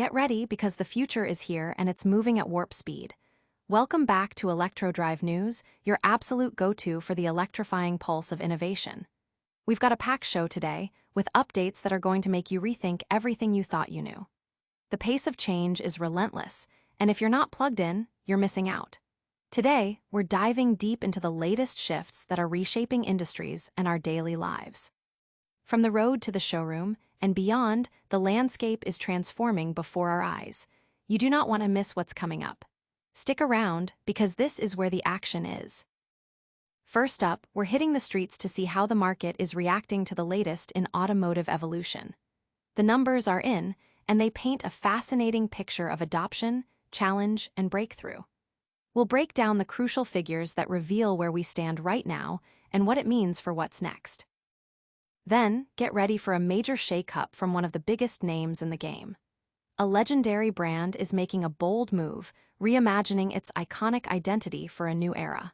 Get ready because the future is here and it's moving at warp speed. Welcome back to ElectroDrive News, your absolute go-to for the electrifying pulse of innovation. We've got a packed show today, with updates that are going to make you rethink everything you thought you knew. The pace of change is relentless, and if you're not plugged in, you're missing out. Today, we're diving deep into the latest shifts that are reshaping industries and our daily lives. From the road to the showroom and beyond, the landscape is transforming before our eyes. You do not want to miss what's coming up. Stick around, because this is where the action is. First up, we're hitting the streets to see how the market is reacting to the latest in automotive evolution. The numbers are in, and they paint a fascinating picture of adoption, challenge, and breakthrough. We'll break down the crucial figures that reveal where we stand right now and what it means for what's next. Then, get ready for a major shake-up from one of the biggest names in the game. A legendary brand is making a bold move, reimagining its iconic identity for a new era.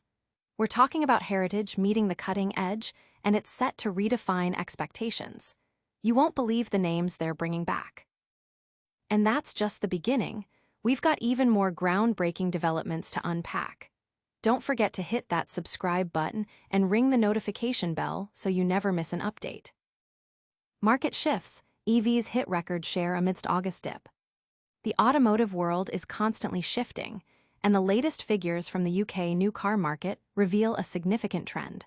We're talking about heritage meeting the cutting edge, and it's set to redefine expectations. You won't believe the names they're bringing back. And that's just the beginning. We've got even more groundbreaking developments to unpack. Don't forget to hit that subscribe button and ring the notification bell so you never miss an update. Market shifts. EVs hit record share amidst August dip. The automotive world is constantly shifting, and the latest figures from the UK new car market reveal a significant trend.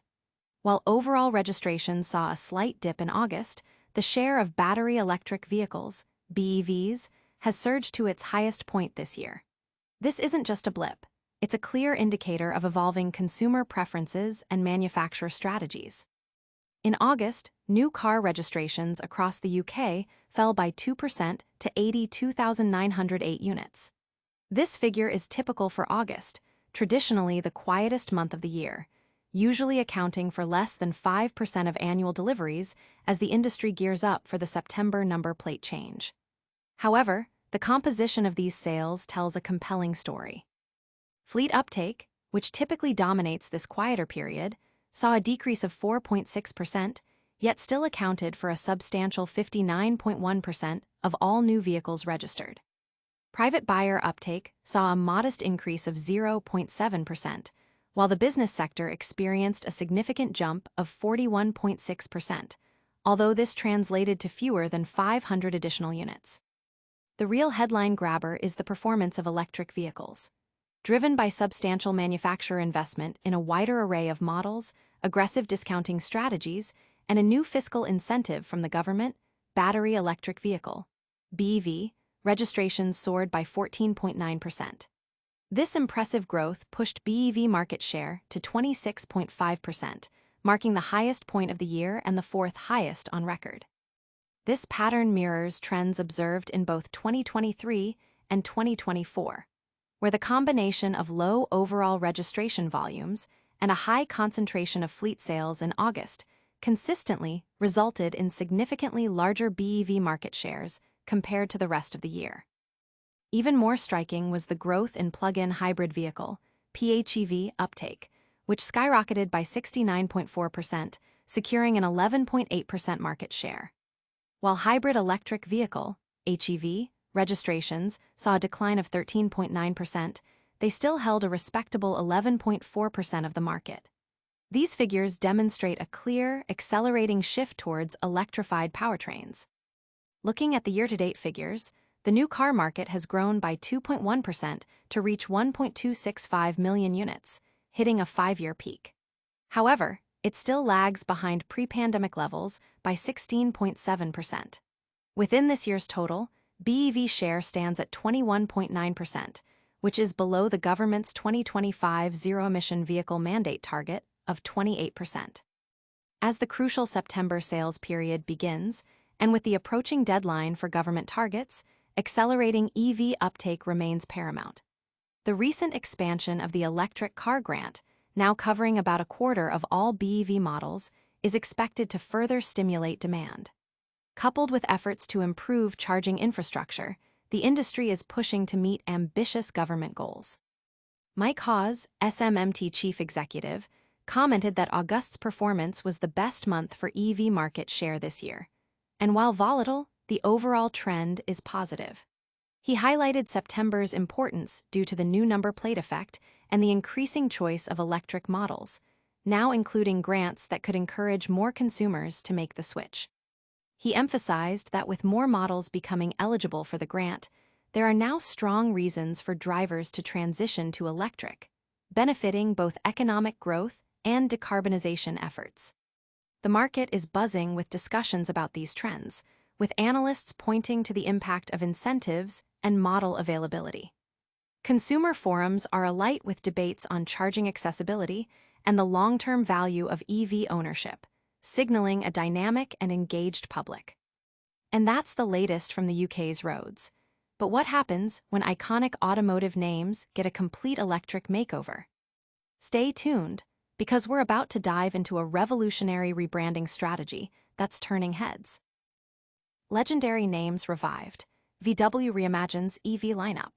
While overall registrations saw a slight dip in August, the share of battery electric vehicles, BEVs, has surged to its highest point this year. This isn't just a blip. It's a clear indicator of evolving consumer preferences and manufacturer strategies. In August, new car registrations across the UK fell by 2% to 82,908 units. This figure is typical for August, traditionally the quietest month of the year, usually accounting for less than 5% of annual deliveries as the industry gears up for the September number plate change. However, the composition of these sales tells a compelling story. Fleet uptake, which typically dominates this quieter period, saw a decrease of 4.6%, yet still accounted for a substantial 59.1% of all new vehicles registered. Private buyer uptake saw a modest increase of 0.7%, while the business sector experienced a significant jump of 41.6%, although this translated to fewer than 500 additional units. The real headline grabber is the performance of electric vehicles. Driven by substantial manufacturer investment in a wider array of models, aggressive discounting strategies, and a new fiscal incentive from the government, battery electric vehicle, BEV, registrations soared by 14.9%. This impressive growth pushed BEV market share to 26.5%, marking the highest point of the year and the fourth highest on record. This pattern mirrors trends observed in both 2023 and 2024. Where the combination of low overall registration volumes and a high concentration of fleet sales in August consistently resulted in significantly larger BEV market shares compared to the rest of the year. Even more striking was the growth in plug-in hybrid vehicle, PHEV, uptake, which skyrocketed by 69.4%, securing an 11.8% market share. While hybrid electric vehicle, HEV, registrations saw a decline of 13.9%, they still held a respectable 11.4% of the market. These figures demonstrate a clear, accelerating shift towards electrified powertrains. Looking at the year-to-date figures, the new car market has grown by 2.1% to reach 1.265 million units, hitting a 5-year peak. However, it still lags behind pre-pandemic levels by 16.7%. Within this year's total, BEV share stands at 21.9%, which is below the government's 2025 zero-emission vehicle mandate target of 28%. As the crucial September sales period begins, and with the approaching deadline for government targets, accelerating EV uptake remains paramount. The recent expansion of the electric car grant, now covering about a quarter of all BEV models, is expected to further stimulate demand. Coupled with efforts to improve charging infrastructure, the industry is pushing to meet ambitious government goals. Mike Hawes, SMMT chief executive, commented that August's performance was the best month for EV market share this year. And while volatile, the overall trend is positive. He highlighted September's importance due to the new number plate effect and the increasing choice of electric models, now including grants that could encourage more consumers to make the switch. He emphasized that with more models becoming eligible for the grant, there are now strong reasons for drivers to transition to electric, benefiting both economic growth and decarbonization efforts. The market is buzzing with discussions about these trends, with analysts pointing to the impact of incentives and model availability. Consumer forums are alight with debates on charging accessibility and the long-term value of EV ownership, signaling a dynamic and engaged public. And that's the latest from the UK's roads. But what happens when iconic automotive names get a complete electric makeover? Stay tuned, because we're about to dive into a revolutionary rebranding strategy that's turning heads. Legendary names revived. VW reimagines EV lineup.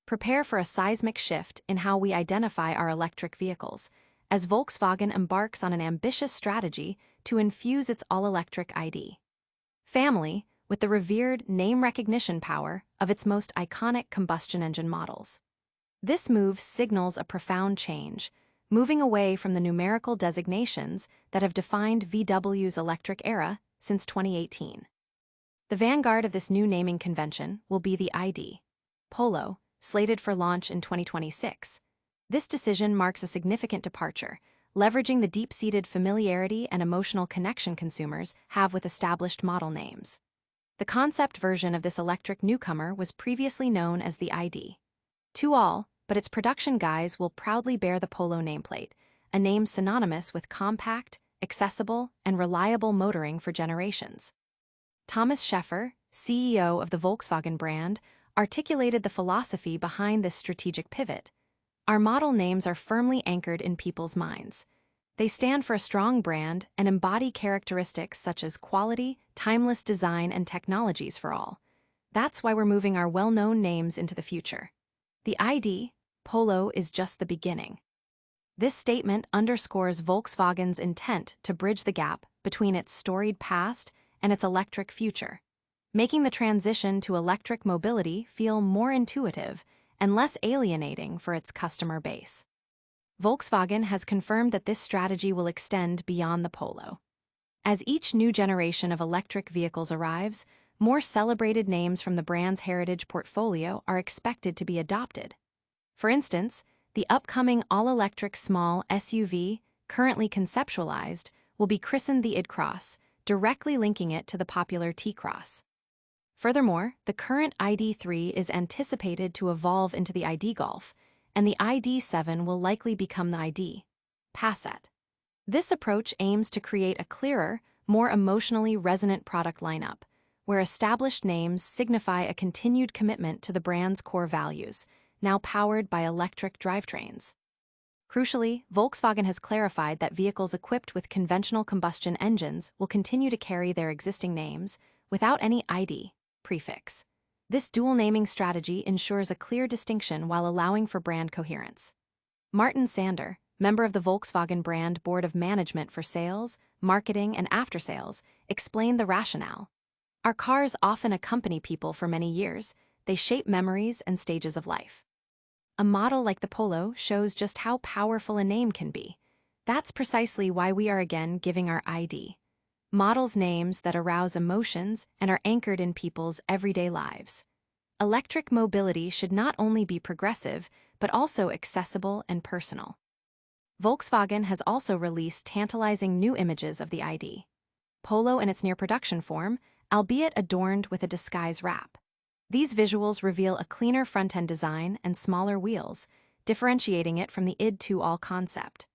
Prepare for a seismic shift in how we identify our electric vehicles, as Volkswagen embarks on an ambitious strategy to infuse its all-electric ID. Family, with the revered name recognition power of its most iconic combustion engine models. This move signals a profound change, moving away from the numerical designations that have defined VW's electric era since 2018. The vanguard of this new naming convention will be the ID. Polo, slated for launch in 2026. This decision marks a significant departure, leveraging the deep-seated familiarity and emotional connection consumers have with established model names. The concept version of this electric newcomer was previously known as the ID. But its production guys will proudly bear the Polo nameplate, a name synonymous with compact, accessible, and reliable motoring for generations. Thomas Scheffer, CEO of the Volkswagen brand, articulated the philosophy behind this strategic pivot. Our model names are firmly anchored in people's minds. They stand for a strong brand and embody characteristics such as quality, timeless design, and technologies for all. That's why we're moving our well-known names into the future. The ID, Polo, is just the beginning. This statement underscores Volkswagen's intent to bridge the gap between its storied past and its electric future, making the transition to electric mobility feel more intuitive and less alienating for its customer base. Volkswagen has confirmed that this strategy will extend beyond the Polo. As each new generation of electric vehicles arrives, more celebrated names from the brand's heritage portfolio are expected to be adopted. For instance, the upcoming all-electric small SUV, currently conceptualized, will be christened the ID.Cross, directly linking it to the popular T-Cross. Furthermore, the current ID.3 is anticipated to evolve into the ID Golf, and the ID.7 will likely become the ID. Passat. This approach aims to create a clearer, more emotionally resonant product lineup, where established names signify a continued commitment to the brand's core values, now powered by electric drivetrains. Crucially, Volkswagen has clarified that vehicles equipped with conventional combustion engines will continue to carry their existing names without any ID prefix. This dual naming strategy ensures a clear distinction while allowing for brand coherence. Martin Sander, member of the Volkswagen brand Board of Management for Sales, Marketing, and Aftersales, explained the rationale. Our cars often accompany people for many years. They shape memories and stages of life. A model like the Polo shows just how powerful a name can be. That's precisely why we are again giving our ID. Models names that arouse emotions and are anchored in people's everyday lives. Electric mobility should not only be progressive, but also accessible and personal. Volkswagen has also released tantalizing new images of the ID. Polo in its near-production form, albeit adorned with a disguise wrap. These visuals reveal a cleaner front-end design and smaller wheels, differentiating it from the ID.2 concept.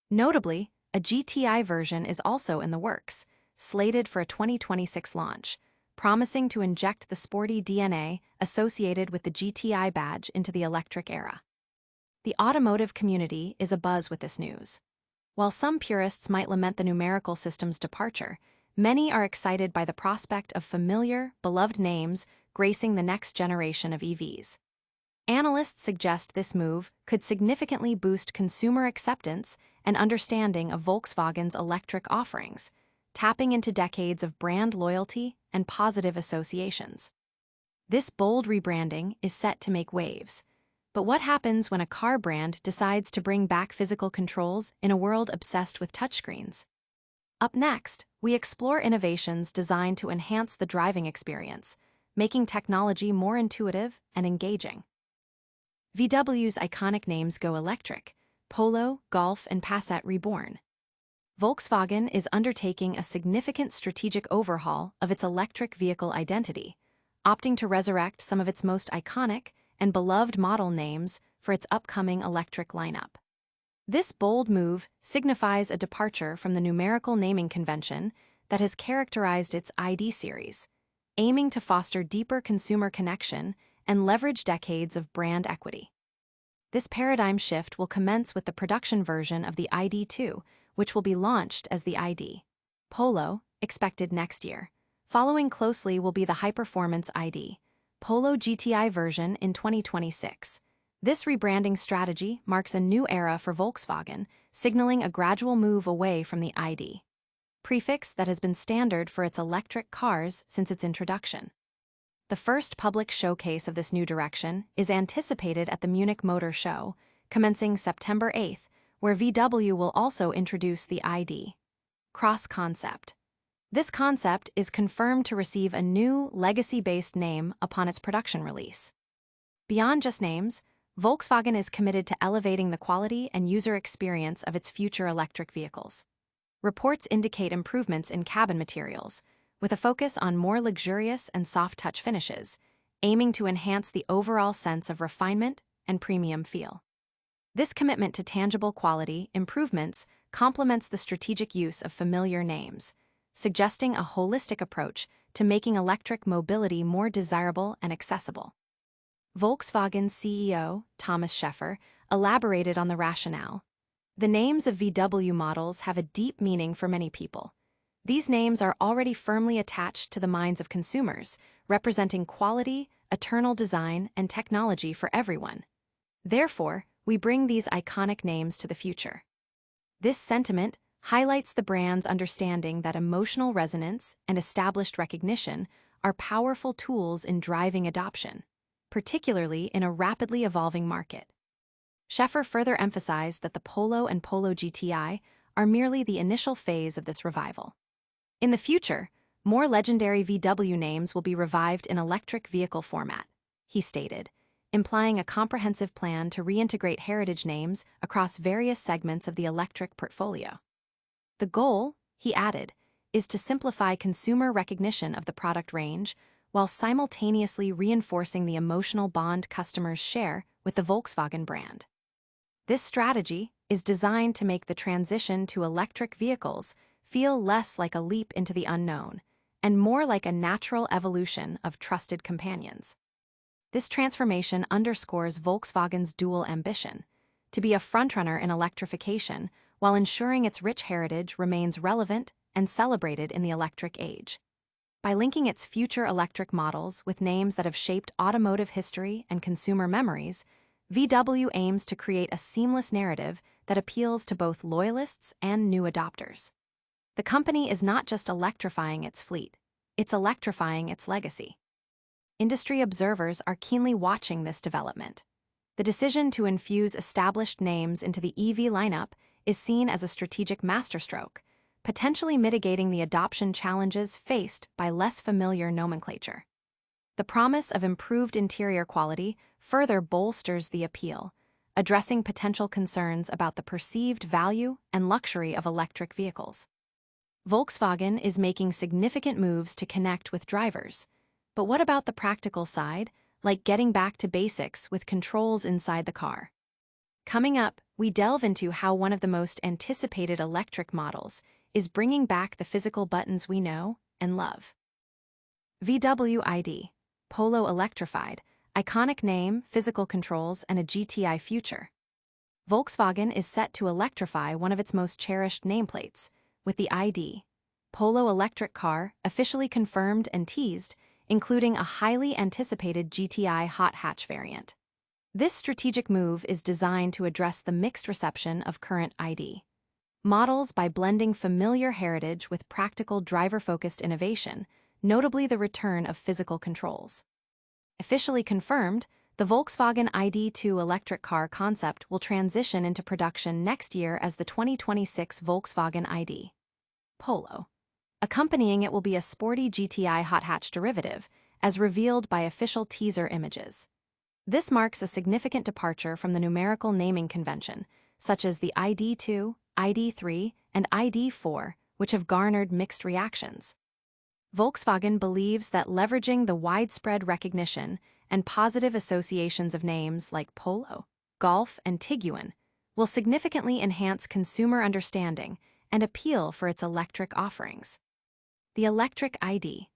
Notably, a GTI version is also in the works, slated for a 2026 launch, promising to inject the sporty DNA associated with the GTI badge into the electric era. The automotive community is abuzz with this news. While some purists might lament the numerical system's departure, many are excited by the prospect of familiar, beloved names gracing the next generation of EVs. Analysts suggest this move could significantly boost consumer acceptance and understanding of Volkswagen's electric offerings, tapping into decades of brand loyalty and positive associations. This bold rebranding is set to make waves. But what happens when a car brand decides to bring back physical controls in a world obsessed with touchscreens? Up next, we explore innovations designed to enhance the driving experience, making technology more intuitive and engaging. VW's iconic names go electric: Polo, Golf, and Passat reborn. Volkswagen is undertaking a significant strategic overhaul of its electric vehicle identity, opting to resurrect some of its most iconic and beloved model names for its upcoming electric lineup. This bold move signifies a departure from the numerical naming convention that has characterized its ID series, aiming to foster deeper consumer connection and leverage decades of brand equity. This paradigm shift will commence with the production version of the ID2, which will be launched as the ID Polo, expected next year. Following closely will be the high-performance ID Polo GTI version in 2026. This rebranding strategy marks a new era for Volkswagen, signaling a gradual move away from the ID prefix that has been standard for its electric cars since its introduction. The first public showcase of this new direction is anticipated at the Munich Motor Show, commencing September 8th, where VW will also introduce the ID Cross concept. This concept is confirmed to receive a new, legacy-based name upon its production release. Beyond just names, Volkswagen is committed to elevating the quality and user experience of its future electric vehicles. Reports indicate improvements in cabin materials, with a focus on more luxurious and soft-touch finishes, aiming to enhance the overall sense of refinement and premium feel. This commitment to tangible quality improvements complements the strategic use of familiar names, suggesting a holistic approach to making electric mobility more desirable and accessible. Volkswagen CEO Thomas Schäfer elaborated on the rationale. The names of VW models have a deep meaning for many people. These names are already firmly attached to the minds of consumers, representing quality, eternal design, and technology for everyone. Therefore, we bring these iconic names to the future. This sentiment highlights the brand's understanding that emotional resonance and established recognition are powerful tools in driving adoption, particularly in a rapidly evolving market. Schäfer further emphasized that the Polo and Polo GTI are merely the initial phase of this revival. In the future, more legendary VW names will be revived in electric vehicle format, he stated, implying a comprehensive plan to reintegrate heritage names across various segments of the electric portfolio. The goal, he added, is to simplify consumer recognition of the product range while simultaneously reinforcing the emotional bond customers share with the Volkswagen brand. This strategy is designed to make the transition to electric vehicles feel less like a leap into the unknown and more like a natural evolution of trusted companions. This transformation underscores Volkswagen's dual ambition: to be a frontrunner in electrification while ensuring its rich heritage remains relevant and celebrated in the electric age. By linking its future electric models with names that have shaped automotive history and consumer memories, VW aims to create a seamless narrative that appeals to both loyalists and new adopters. The company is not just electrifying its fleet, it's electrifying its legacy. Industry observers are keenly watching this development. The decision to infuse established names into the EV lineup is seen as a strategic masterstroke, potentially mitigating the adoption challenges faced by less familiar nomenclature. The promise of improved interior quality further bolsters the appeal, addressing potential concerns about the perceived value and luxury of electric vehicles. Volkswagen is making significant moves to connect with drivers. But what about the practical side, like getting back to basics with controls inside the car? Coming up, we delve into how one of the most anticipated electric models is bringing back the physical buttons we know and love. VW ID Polo electrified, iconic name, physical controls, and a GTI future. Volkswagen is set to electrify one of its most cherished nameplates, with the ID Polo electric car officially confirmed and teased, including a highly anticipated GTI hot hatch variant. This strategic move is designed to address the mixed reception of current ID models by blending familiar heritage with practical driver-focused innovation, notably the return of physical controls. Officially confirmed, the Volkswagen ID.2 electric car concept will transition into production next year as the 2026 Volkswagen ID. Polo. Accompanying it will be a sporty GTI hot hatch derivative, as revealed by official teaser images. This marks a significant departure from the numerical naming convention, such as the ID.2, ID.3, and ID.4, which have garnered mixed reactions. Volkswagen believes that leveraging the widespread recognition and positive associations of names like Polo, Golf, and Tiguan will significantly enhance consumer understanding and appeal for its electric offerings. The electric ID.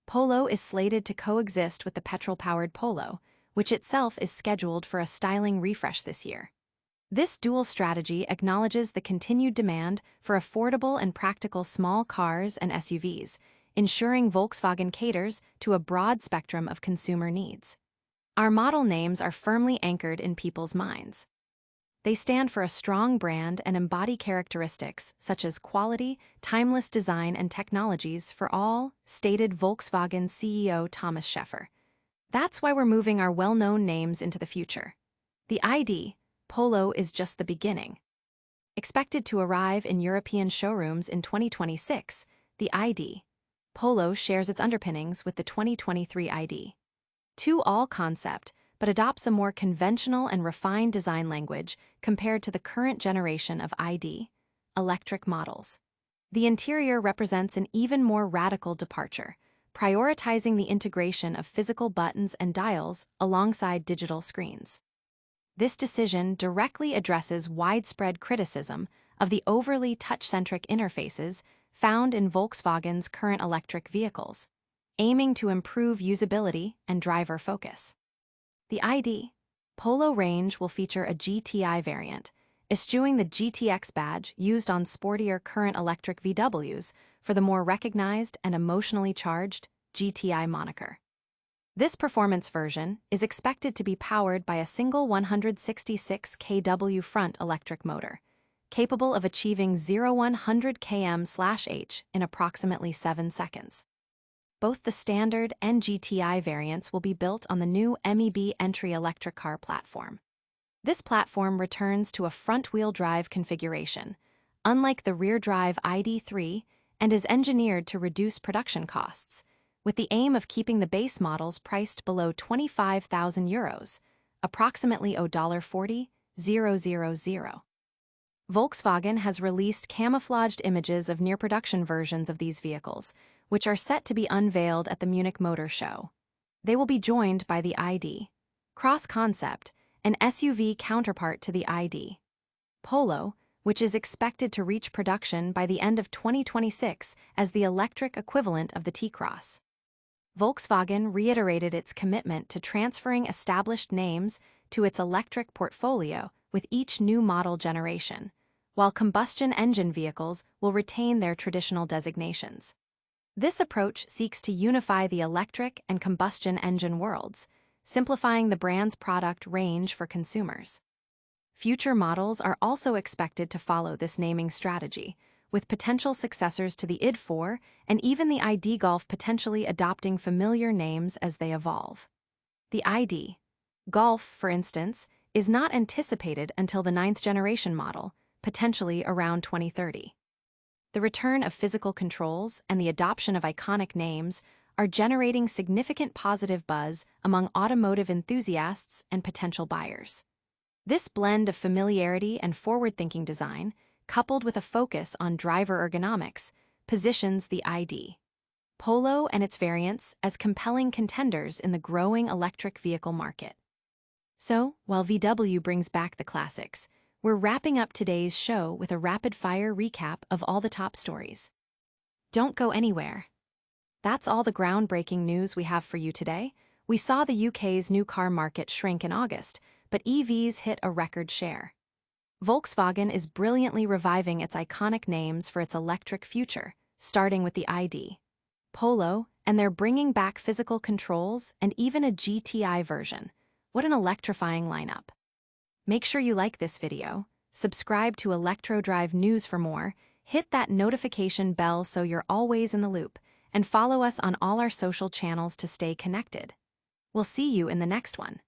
Polo is slated to coexist with the petrol-powered Polo, which itself is scheduled for a styling refresh this year. This dual strategy acknowledges the continued demand for affordable and practical small cars and SUVs, ensuring Volkswagen caters to a broad spectrum of consumer needs. Our model names are firmly anchored in people's minds. They stand for a strong brand and embody characteristics such as quality, timeless design, and technologies for all, stated Volkswagen CEO Thomas Schäfer. That's why we're moving our well-known names into the future. The ID. Polo is just the beginning. Expected to arrive in European showrooms in 2026, the ID. Polo shares its underpinnings with the 2023 ID. 2 all concept, but adopts a more conventional and refined design language compared to the current generation of ID. Electric models. The interior represents an even more radical departure, prioritizing the integration of physical buttons and dials alongside digital screens. This decision directly addresses widespread criticism of the overly touch-centric interfaces found in Volkswagen's current electric vehicles, aiming to improve usability and driver focus. The ID. Polo range will feature a GTI variant, eschewing the GTX badge used on sportier current electric VWs for the more recognized and emotionally charged GTI moniker. This performance version is expected to be powered by a single 166 kW front electric motor, capable of achieving 0-100 km/h in approximately 7 seconds. Both the standard and GTI variants will be built on the new MEB entry electric car platform. This platform returns to a front-wheel drive configuration, unlike the rear-drive ID.3, and is engineered to reduce production costs, with the aim of keeping the base models priced below €25,000, approximately $40,000. Volkswagen has released camouflaged images of near-production versions of these vehicles, which are set to be unveiled at the Munich Motor Show. They will be joined by the ID. Cross Concept, an SUV counterpart to the ID. Polo, which is expected to reach production by the end of 2026 as the electric equivalent of the T-Cross. Volkswagen reiterated its commitment to transferring established names to its electric portfolio with each new model generation, while combustion engine vehicles will retain their traditional designations. This approach seeks to unify the electric and combustion engine worlds, simplifying the brand's product range for consumers. Future models are also expected to follow this naming strategy, with potential successors to the ID.4 and even the ID Golf potentially adopting familiar names as they evolve. The ID. Golf, for instance, is not anticipated until the 9th generation model, potentially around 2030. The return of physical controls and the adoption of iconic names are generating significant positive buzz among automotive enthusiasts and potential buyers. This blend of familiarity and forward-thinking design, coupled with a focus on driver ergonomics, positions the ID. Polo and its variants as compelling contenders in the growing electric vehicle market. So, while VW brings back the classics, we're wrapping up today's show with a rapid-fire recap of all the top stories. Don't go anywhere. That's all the groundbreaking news we have for you today. We saw the UK's new car market shrink in August, but EVs hit a record share. Volkswagen is brilliantly reviving its iconic names for its electric future, starting with the ID. Polo, and they're bringing back physical controls and even a GTI version. What an electrifying lineup. Make sure you like this video, subscribe to ElectroDrive News for more, hit that notification bell so you're always in the loop, and follow us on all our social channels to stay connected. We'll see you in the next one.